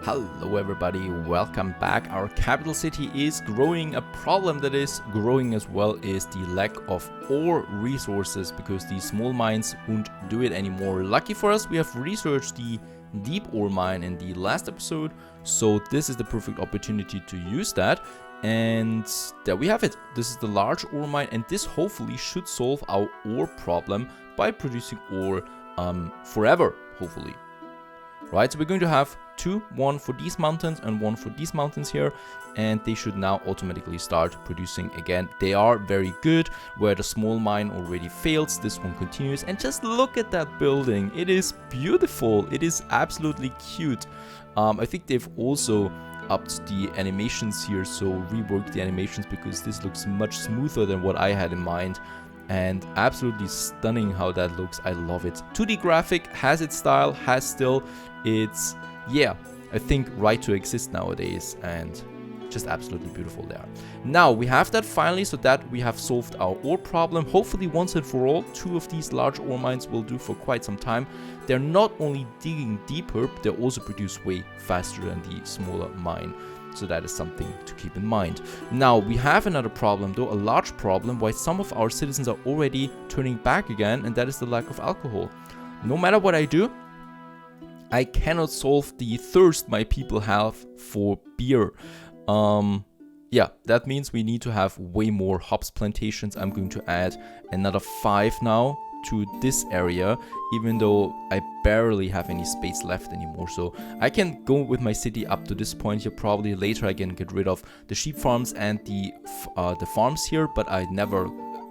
Hello everybody, welcome back. Our capital city is growing. A problem that is growing as well is the lack of ore resources, because these small mines won't do it anymore. Lucky for us, we have researched the deep ore mine in the last episode, so this is the perfect opportunity to use that. And there we have it. This is the large ore mine, and this hopefully should solve our ore problem by producing ore forever, hopefully. Right, so we're going to have one for these mountains and one for these mountains here, and they should now automatically start producing again. They are very good. Where the small mine already fails, this one continues. And just look at that building. It is beautiful. It is absolutely cute. I think they've also upped the animations here, so reworked the animations, because this looks much smoother than what I had in mind. And absolutely stunning how that looks. I love it. 2D graphic, has its style, has still its, yeah, I think right to exist nowadays, and just absolutely beautiful there. Now we have that finally, so that we have solved our ore problem. Hopefully once and for all, 2 of these large ore mines will do for quite some time. They're not only digging deeper, but they also produce way faster than the smaller mine. So that is something to keep in mind. Now we have another problem though, a large problem, why some of our citizens are already turning back again, and that is the lack of alcohol. No matter what I do, I cannot solve the thirst my people have for beer. Yeah, that means we need to have way more hops plantations. I'm going to add another 5 now to this area, even though I barely have any space left anymore. So I can go with my city up to this point here. Probably later I can get rid of the sheep farms and the farms here, but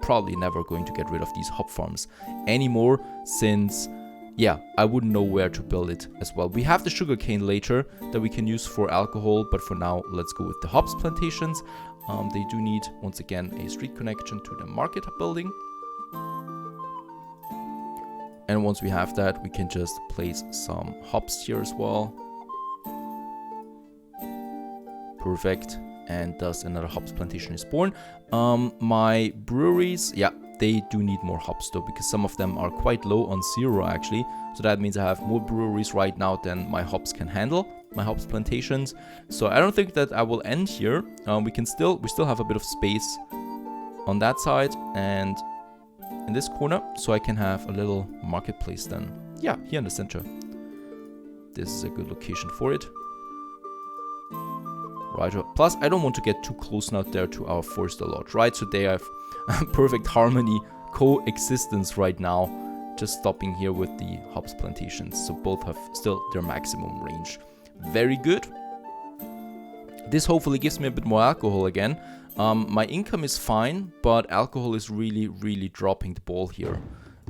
probably never going to get rid of these hop farms anymore, since yeah, I wouldn't know where to build it as well. We have the sugarcane later that we can use for alcohol, but for now let's go with the hops plantations. They do need, once again, a street connection to the market building. And once we have that, we can just place some hops here as well. Perfect. And thus another hops plantation is born. My breweries, yeah, they do need more hops though, because some of them are quite low on 0 actually. So that means I have more breweries right now than my hops can handle, my hops plantations. So I don't think that I will end here. We still have a bit of space on that side and in this corner, so I can have a little marketplace then. Yeah, here in the center. This is a good location for it. Right, plus I don't want to get too close now there to our forester lodge, right? So they have perfect harmony, coexistence right now, just stopping here with the hops plantations. So both have still their maximum range. Very good. This hopefully gives me a bit more alcohol again. My income is fine, but alcohol is really dropping the ball here.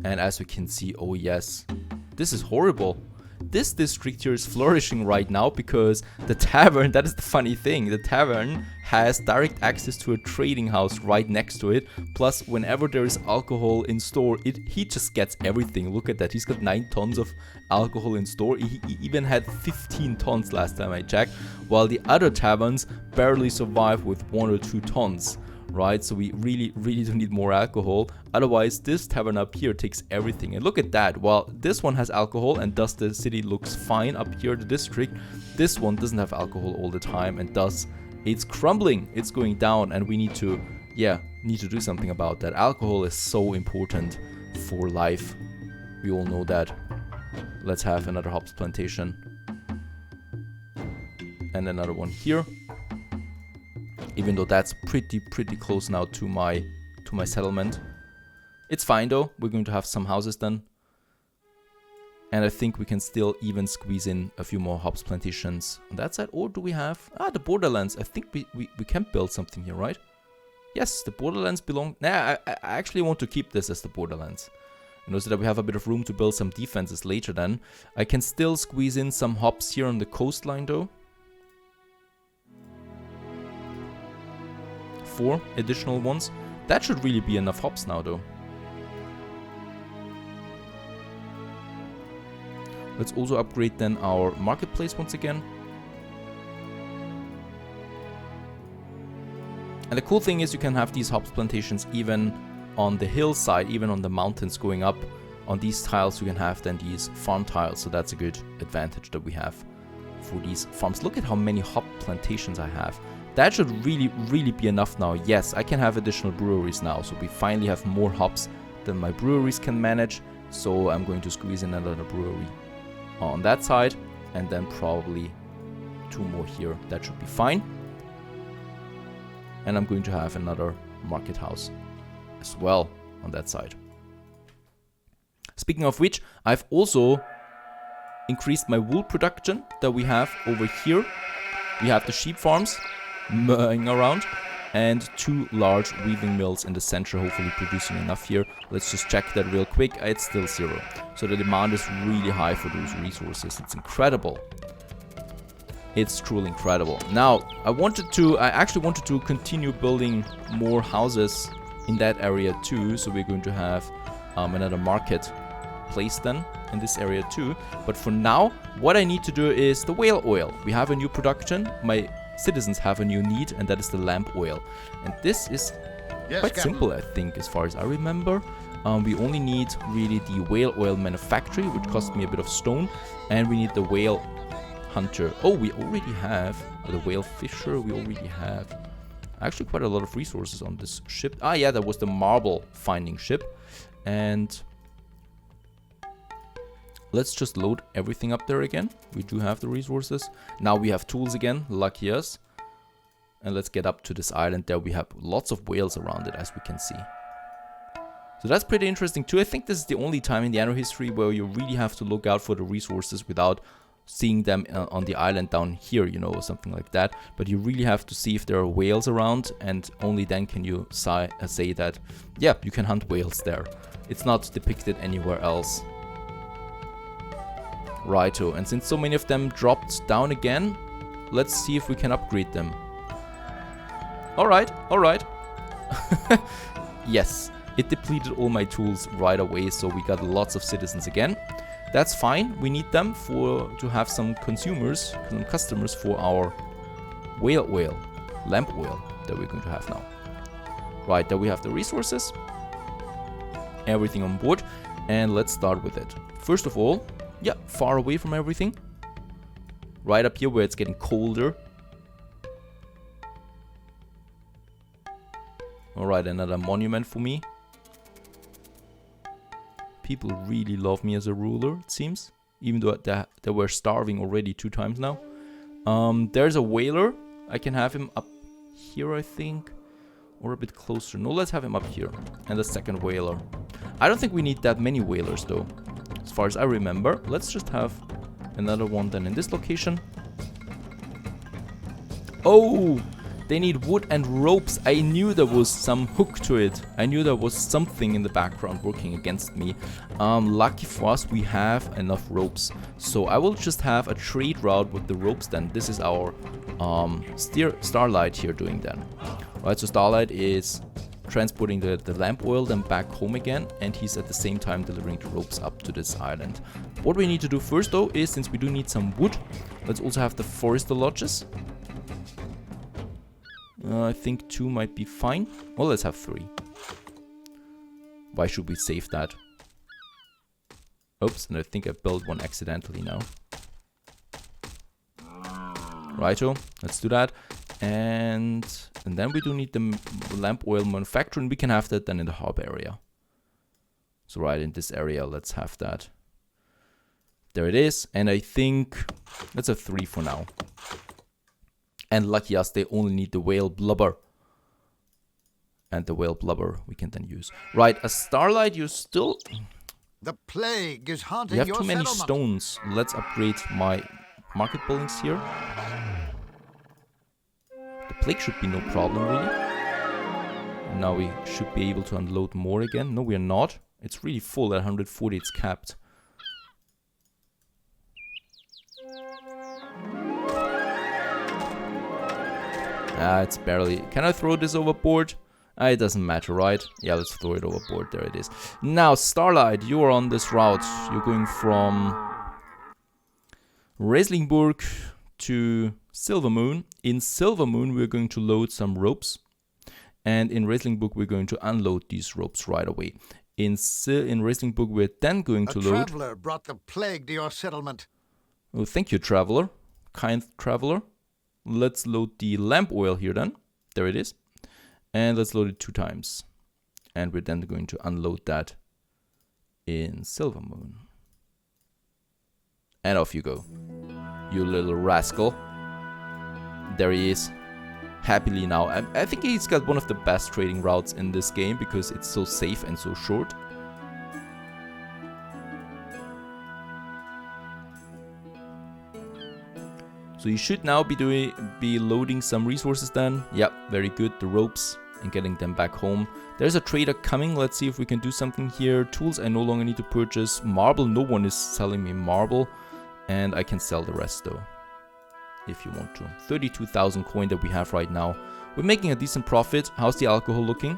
And as we can see, oh yes, this is horrible. This district here is flourishing right now because the tavern, that is the funny thing, the tavern has direct access to a trading house right next to it. Plus, whenever there is alcohol in store, he just gets everything. Look at that, he's got 9 tons of alcohol in store. He even had 15 tons last time I checked, while the other taverns barely survive with 1 or 2 tons. Right, so we really do need more alcohol. Otherwise, this tavern up here takes everything. And look at that. While this one has alcohol and thus the city looks fine up here, the district, this one doesn't have alcohol all the time, and thus it's crumbling. It's going down, and we need to do something about that. Alcohol is so important for life. We all know that. Let's have another hops plantation. And another one here. Even though that's pretty close now to my settlement. It's fine though, we're going to have some houses then. And I think we can still even squeeze in a few more hops plantations on that side. Or do we have, the borderlands. I think we can build something here, right? Yes, the borderlands belong, I actually want to keep this as the borderlands. You know, so that we have a bit of room to build some defenses later then. I can still squeeze in some hops here on the coastline though. 4 additional ones. That should really be enough hops now though. Let's also upgrade then our marketplace once again. And the cool thing is you can have these hops plantations even on the hillside, even on the mountains going up. On these tiles you can have then these farm tiles, so that's a good advantage that we have. for these farms. Look at how many hop plantations I have. That should really be enough now. Yes, I can have additional breweries now. So we finally have more hops than my breweries can manage. So I'm going to squeeze in another brewery on that side. And then probably 2 more here. That should be fine. And I'm going to have another market house as well on that side. Speaking of which, I've also increased my wool production that we have over here. We have the sheep farms mowing around and 2 large weaving mills in the center, hopefully producing enough here. Let's just check that real quick. It's still 0. So the demand is really high for those resources. It's incredible. It's truly incredible. Now, I actually wanted to continue building more houses in that area too. So we're going to have another market place then in this area too. But for now, what I need to do is the whale oil. We have a new production. My citizens have a new need, and that is the lamp oil. And this is quite simple, I think, as far as I remember. We only need really the whale oil manufactory, which cost me a bit of stone. And we need the whale hunter. Oh, we already have the whale fisher. We already have actually quite a lot of resources on this ship. Ah, yeah, that was the marble finding ship. And let's just load everything up there again. We do have the resources. Now we have tools again, lucky us. And let's get up to this island there. We have lots of whales around it, as we can see. So that's pretty interesting too. I think this is the only time in the Anno history where you really have to look out for the resources without seeing them on the island down here, you know, or something like that. But you really have to see if there are whales around, and only then can you say that, yeah, you can hunt whales there. It's not depicted anywhere else. Righto, and since so many of them dropped down again, let's see if we can upgrade them. Alright. Yes, it depleted all my tools right away, so we got lots of citizens again. That's fine, we need them to have some consumers, some customers for our whale oil, lamp oil that we're going to have now. Right, there we have the resources, everything on board, and let's start with it. First of all, yeah, far away from everything. Right up here where it's getting colder. Alright, another monument for me. People really love me as a ruler, it seems. Even though they were starving already 2 times now. There's a whaler. I can have him up here, I think. Or a bit closer. No, let's have him up here. And the second whaler. I don't think we need that many whalers though. As far as I remember, let's just have another one then in this location. Oh, they need wood and ropes. I knew there was some hook to it. I knew there was something in the background working against me. Lucky for us, we have enough ropes. So I will just have a trade route with the ropes then. This is our Starlight here doing then. Right, so Starlight is transporting the lamp oil then back home again, and he's at the same time delivering the ropes up to this island. What we need to do first though is, since we do need some wood, let's also have the forester lodges. I think 2 might be fine. Well, let's have 3. Why should we save that? Oops, and I think I built one accidentally now. Righto, let's do that. And then we do need the lamp oil manufacturer, and we can have that then in the hub area. So right in this area, let's have that. There it is, and I think that's a 3 for now. And lucky us, they only need the whale blubber. And the whale blubber we can then use. Right, a Starlight, you still... The plague is haunting you have your too many settlement. stones. Let's upgrade my market buildings here. The plague should be no problem, really. And now we should be able to unload more again. No, we are not. It's really full at 140, it's capped. It's barely... Can I throw this overboard? It doesn't matter, right? Yeah, let's throw it overboard. There it is. Now, Starlight, you are on this route. You're going from Reislingburg to Silvermoon. In Silvermoon, we're going to load some ropes. And in Reislingburg, we're going to unload these ropes right away. In Reislingburg, we're then going to load... A traveler brought the plague to your settlement. Oh, thank you, traveler. kind traveler. Let's load the lamp oil here then. There it is. And let's load it 2 times. And we're then going to unload that in Silver Moon. And off you go, you little rascal. There he is. Happily now. I think he's got one of the best trading routes in this game because it's so safe and so short. So you should now be loading some resources then. Yep, very good. The ropes and getting them back home. There's a trader coming. Let's see if we can do something here. Tools I no longer need to purchase. Marble, no one is selling me marble. And I can sell the rest though, if you want to. 32,000 coin that we have right now. We're making a decent profit. How's the alcohol looking?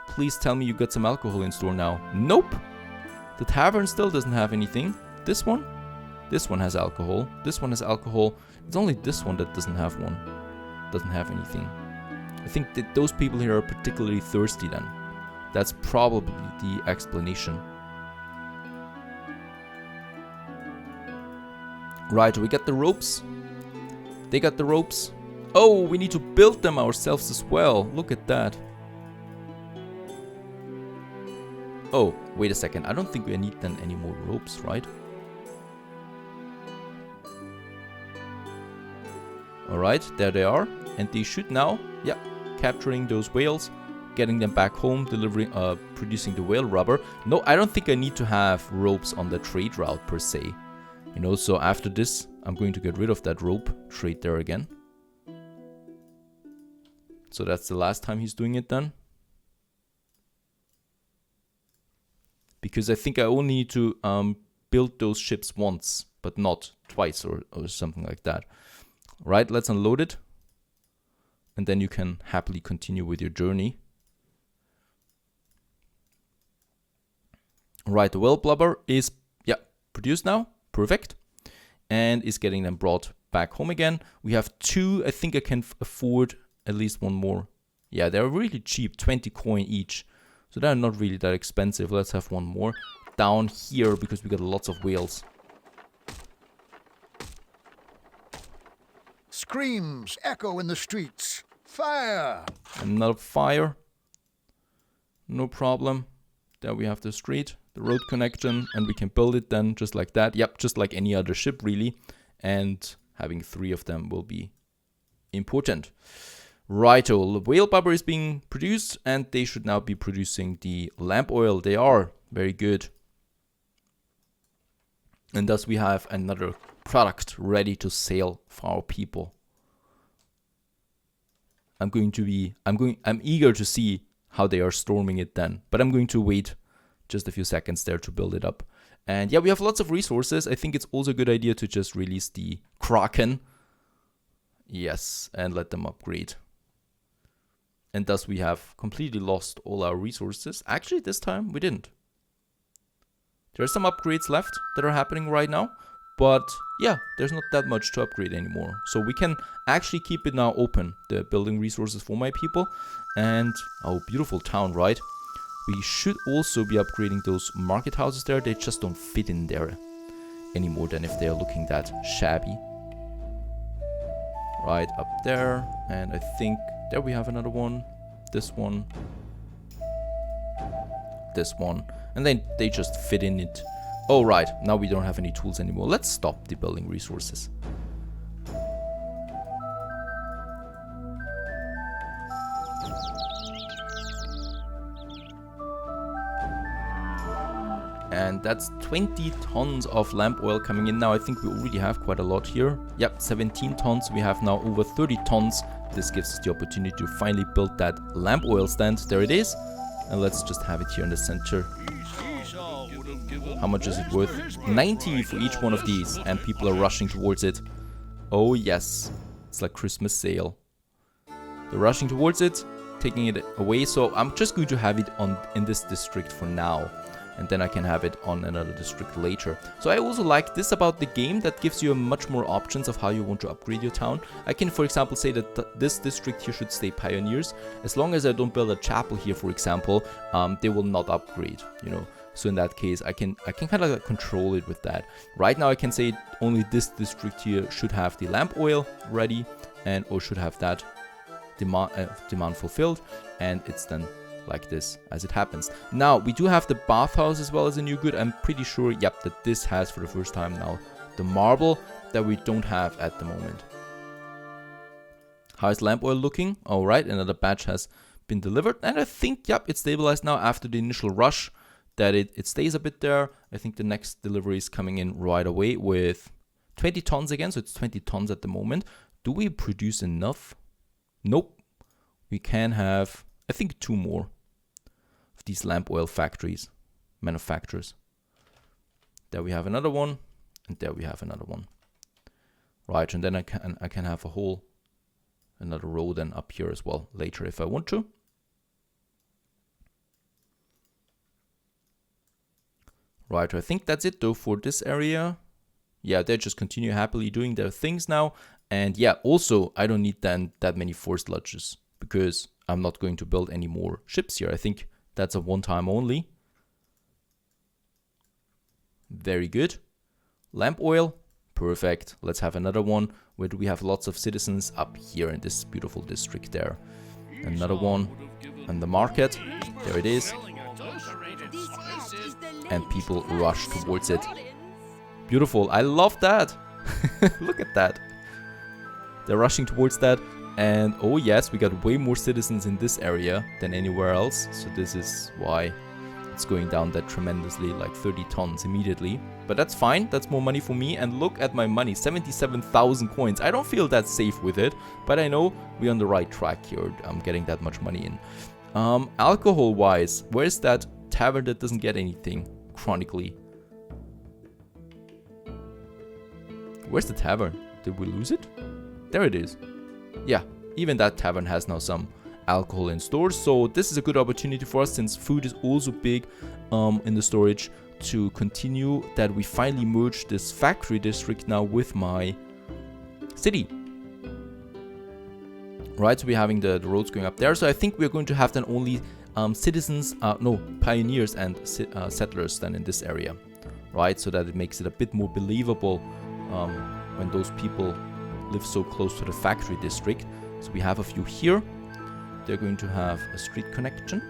Please tell me you got some alcohol in store now. Nope. The tavern still doesn't have anything. This one? This one has alcohol. This one has alcohol. It's only this one that doesn't have one. Doesn't have anything. I think that those people here are particularly thirsty then. That's probably the explanation. Right, we got the ropes. They got the ropes. Oh, we need to build them ourselves as well. Look at that. Oh, wait a second. I don't think we need then any more ropes, right? Alright, there they are. And they should now, yeah, capturing those whales, getting them back home, delivering, producing the whale rubber. No, I don't think I need to have ropes on the trade route per se. You know, so after this, I'm going to get rid of that rope trade there again. So that's the last time he's doing it then. Because I think I only need to build those ships once, but not twice or something like that. Right, let's unload it. And then you can happily continue with your journey. Right, the whale blubber is, yeah, produced now. Perfect. And is getting them brought back home again. We have 2. I think I can afford at least one more. Yeah, they're really cheap, 20 coin each. So they're not really that expensive. Let's have one more down here because we got lots of whales. Screams echo in the streets. Fire! Another fire. No problem. There we have the street, the road connection, and we can build it then just like that. Yep, just like any other ship really. And having 3 of them will be important. Righto, the whale blubber is being produced and they should now be producing the lamp oil. They are very good. And thus we have another product ready to sell for our people. I'm eager to see how they are storming it then, but I'm going to wait just a few seconds there to build it up. And yeah, we have lots of resources. I think it's also a good idea to just release the Kraken. Yes, and let them upgrade. And thus we have completely lost all our resources. Actually, this time we didn't. There are some upgrades left that are happening right now. But yeah, there's not that much to upgrade anymore. So we can actually keep it now open, the building resources for my people. And oh, beautiful town, right? We should also be upgrading those market houses there. They just don't fit in there any more than if they're looking that shabby. Right up there. And I think there we have another one. This one. This one. And then they just fit in it. Oh, right. Now we don't have any tools anymore. Let's stop the building resources. And that's 20 tons of lamp oil coming in now. I think we already have quite a lot here. Yep, 17 tons. We have now over 30 tons. This gives us the opportunity to finally build that lamp oil stand. There it is. And let's just have it here in the center. How much is it worth? 90 for each one of these. And people are rushing towards it. Oh yes. It's like Christmas sale. They're rushing towards it, taking it away. So I'm just going to have it on in this district for now. And then I can have it on another district later. So I also like this about the game, that gives you much more options of how you want to upgrade your town. I can, for example, say that this district here should stay pioneers. As long as I don't build a chapel here, for example, they will not upgrade, you know. So in that case, I can kind of control it with that. Right now I can say only this district here should have the lamp oil ready, and or should have that demand fulfilled, and it's then like this as it happens. Now we do have the bathhouse as well as a new good. I'm pretty sure, yep, that this has for the first time now the marble that we don't have at the moment. How is lamp oil looking? All right, another batch has been delivered, and I think, yep, it's stabilized now after the initial rush that it stays a bit there. I think the next delivery is coming in right away with 20 tons again, so it's 20 tons at the moment. Do we produce enough? Nope. We can have, I think, 2 more of these lamp oil manufacturers. There we have another one, and there we have another one. Right, and then I can have another row then up here as well later if I want to. Right, I think that's it though for this area. Yeah, they just continue happily doing their things now. And yeah, also I don't need then that many forced lodges because I'm not going to build any more ships here. I think that's a one-time only. Very good. Lamp oil, perfect. Let's have another one. Where do we have lots of citizens? Up here in this beautiful district there. Another one. And the market, there it is. And people rush towards it. Beautiful, I love that. Look at that. They're rushing towards that. And oh yes, we got way more citizens in this area than anywhere else. So this is why it's going down that tremendously, like 30 tons immediately. But that's fine, that's more money for me. And look at my money, 77,000 coins. I don't feel that safe with it, but I know we're on the right track here. I'm getting that much money in. Alcohol wise, where's that tavern that doesn't get anything chronically? Where's the tavern? Did we lose it? There it is. Yeah, even that tavern has now some alcohol in stores, so this is a good opportunity for us, since food is also big in the storage, to continue that we finally merge this factory district now with my city. Right, so we're having the roads going up there, so I think we're going to have then only pioneers and settlers then in this area, right, so that it makes it a bit more believable when those people live so close to the factory district. So we have a few here. They're going to have a street connection.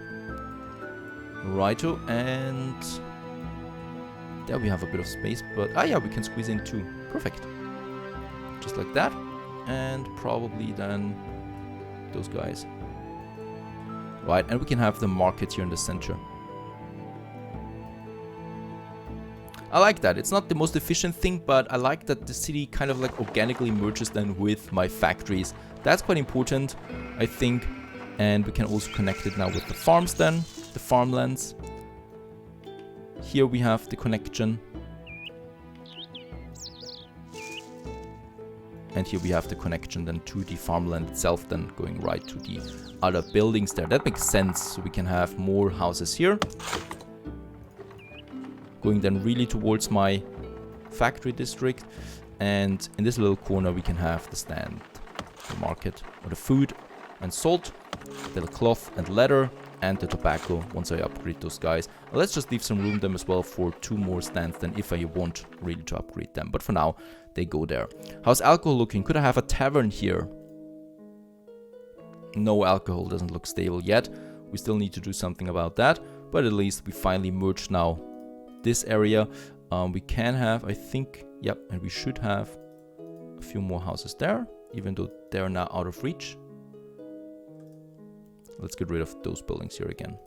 Righto, and there we have a bit of space, but yeah, we can squeeze in 2. Perfect. Just like that. And probably then those guys. Right, and we can have the market here in the center. I like that. It's not the most efficient thing, but I like that the city kind of like organically merges then with my factories. That's quite important, I think. And we can also connect it now with the farms then, the farmlands. Here we have the connection. And here we have the connection then to the farmland itself, then going right to the other buildings there. That makes sense. So we can have more houses here. Going then really towards my factory district. And in this little corner we can have the stand, the market, or the food and salt, the cloth and leather, and the tobacco once I upgrade those guys. Let's just leave some room them as well for 2 more stands then if I want really to upgrade them. But for now, they go there. How's alcohol looking? Could I have a tavern here? No, alcohol doesn't look stable yet. We still need to do something about that. But at least we finally merged now this area. We can have, I think, yep, and we should have a few more houses there, even though they're now out of reach. Let's get rid of those buildings here again.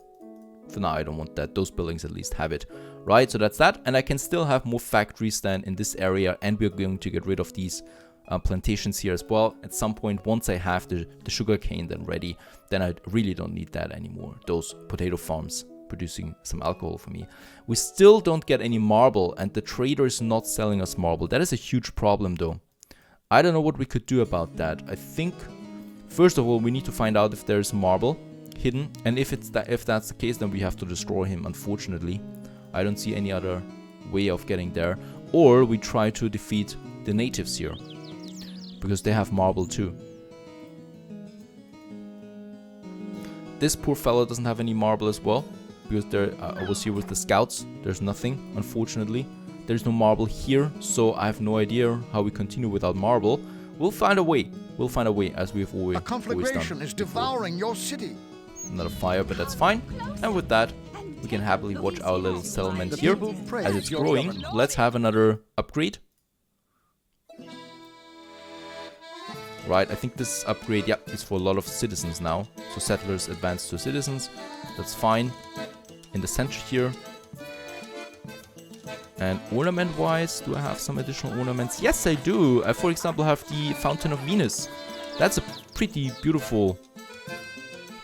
For now, I don't want that. Those buildings at least have it. Right, so that's that. And I can still have more factories then in this area. And we're going to get rid of these plantations here as well. At some point, once I have the sugarcane then ready, then I really don't need that anymore. Those potato farms producing some alcohol for me. We still don't get any marble, and the trader is not selling us marble. That is a huge problem though. I don't know what we could do about that. I think, first of all, we need to find out if there's marble hidden, and if that's the case, then we have to destroy him, unfortunately. I don't see any other way of getting there. Or we try to defeat the natives here, because they have marble too. This poor fellow doesn't have any marble as well. because there I was here with the scouts. There's nothing, unfortunately. There's no marble here, so I have no idea how we continue without marble. We'll find a way. We'll find a way, as we've always A conflagration done is before. devouring your city. Not a fire, but that's fine. And with that, we can happily watch our little settlement The here people praise as it's your growing. government. Let's have another upgrade. Right, I think this upgrade, yeah, is for a lot of citizens now. So settlers advance to citizens. That's fine. In the center here. And ornament-wise, do I have some additional ornaments? Yes, I do. I, for example, have the Fountain of Venus. That's a pretty beautiful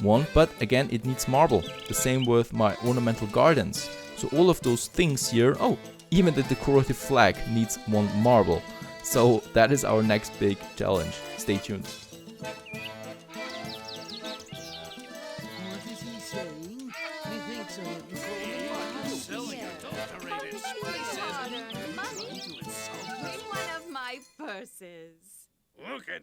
one, but again, it needs marble. The same with my ornamental gardens. So all of those things here, oh, even the decorative flag needs 1 marble. So that is our next big challenge. Stay tuned. What is he saying? Methinks Selling adulterated spices. Money in one of my purses. Look at